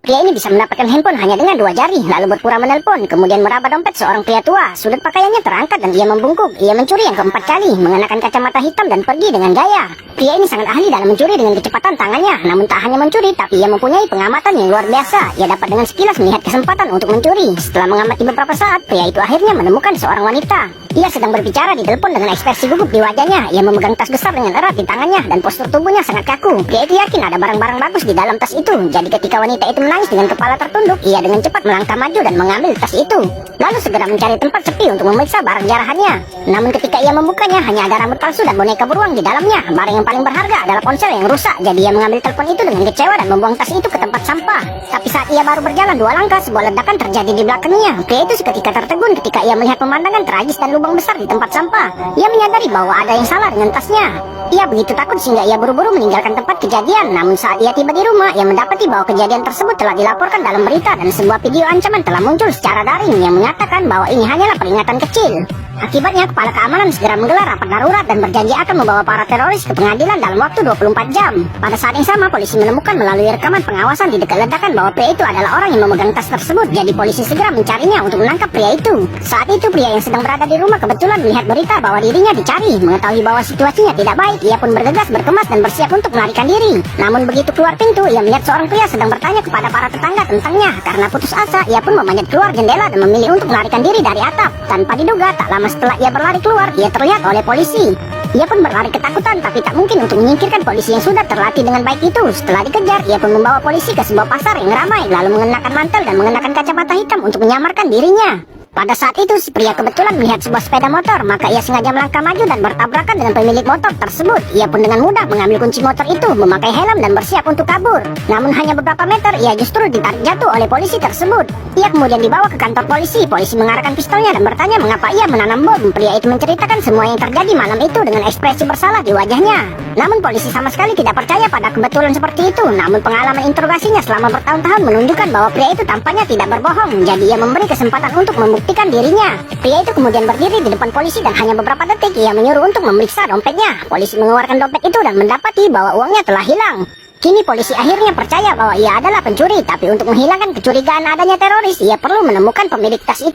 Pria ini bisa mendapatkan handphone hanya dengan 2 jari, lalu berpura menelpon, kemudian meraba dompet seorang pria tua. Sudut pakaiannya terangkat dan ia membungkuk. Ia mencuri yang keempat kali, mengenakan kacamata hitam dan pergi dengan gaya. Pria ini sangat ahli dalam mencuri dengan kecepatan tangannya. Namun tak hanya mencuri, tapi ia mempunyai pengamatan yang luar biasa. Ia dapat dengan sekilas melihat kesempatan untuk mencuri. Setelah mengamati beberapa saat, pria itu akhirnya menemukan seorang wanita. Ia sedang berbicara di telepon dengan ekspresi gugup di wajahnya. Ia memegang tas besar dengan erat di tangannya dan postur tubuhnya sangat kaku. Pria itu yakin ada barang-barang bagus di dalam tas itu. Jadi ketika wanita itu menangis dengan kepala tertunduk, ia dengan cepat melangkah maju dan mengambil tas itu. Lalu segera mencari tempat sepi untuk memeriksa barang jarahannya. Namun ketika ia membukanya, hanya ada rambut palsu dan boneka beruang di dalamnya. Barang yang paling berharga adalah ponsel yang rusak. Jadi ia mengambil telepon itu dengan kecewa dan membuang tas itu ke tempat sampah. Tapi saat ia baru berjalan 2 langkah, sebuah ledakan terjadi di belakangnya. Pria itu seketika tertegun ketika ia melihat pemandangan tragis dan lubang besar di tempat sampah. Ia menyadari bahwa ada yang salah dengan tasnya. Ia begitu takut sehingga ia buru-buru meninggalkan tempat kejadian. Namun saat ia tiba di rumah, ia mendapati bahwa kejadian tersebut telah dilaporkan dalam berita dan sebuah video ancaman telah muncul secara daring yang menyatakan bahwa ini hanyalah peringatan kecil. Akibatnya, kepala keamanan segera menggelar rapat darurat dan berjanji akan membawa para teroris ke pengadilan dalam waktu 24 jam. Pada saat yang sama, polisi menemukan melalui rekaman pengawasan di dekat ledakan bahwa pria itu adalah orang yang memegang tas tersebut. Jadi polisi segera mencarinya untuk menangkap pria itu. Saat itu, pria yang sedang berada di rumah kebetulan melihat berita bahwa dirinya dicari. Mengetahui bahwa situasinya tidak baik, ia pun bergegas berkemas dan bersiap untuk melarikan diri. Namun begitu keluar pintu, ia melihat seorang pria sedang bertanya kepada para tetangga tentangnya. Karena putus asa, ia pun memanjat keluar jendela dan memilih untuk melarikan diri dari atap. Tanpa diduga, tak lama setelah ia berlari keluar, ia terlihat oleh polisi. Ia pun berlari ketakutan, tapi tak mungkin untuk menyingkirkan polisi yang sudah terlatih dengan baik itu. Setelah dikejar, ia pun membawa polisi ke sebuah pasar yang ramai, lalu mengenakan mantel dan mengenakan kacamata hitam untuk menyamarkan dirinya. Pada saat itu, si pria kebetulan melihat sebuah sepeda motor, maka ia sengaja melangkah maju dan bertabrakan dengan pemilik motor tersebut. Ia pun dengan mudah mengambil kunci motor itu, memakai helm dan bersiap untuk kabur. Namun hanya beberapa meter, ia justru ditarik jatuh oleh polisi tersebut. Ia kemudian dibawa ke kantor polisi. Polisi mengarahkan pistolnya dan bertanya mengapa ia menanam bom. Pria itu menceritakan semua yang terjadi malam itu dengan ekspresi bersalah di wajahnya. Namun polisi sama sekali tidak percaya pada kebetulan seperti itu. Namun pengalaman interogasinya selama bertahun-tahun menunjukkan bahwa pria itu tampaknya tidak berbohong. Jadi ia memberi kesempatan untuk membuktikan dirinya. Pria itu kemudian berdiri di depan polisi dan hanya beberapa detik ia menyuruh untuk memeriksa dompetnya. Polisi mengeluarkan dompet itu dan mendapati bahwa uangnya telah hilang. Kini polisi akhirnya percaya bahwa ia adalah pencuri. Tapi untuk menghilangkan kecurigaan adanya teroris, ia perlu menemukan pemilik tas itu.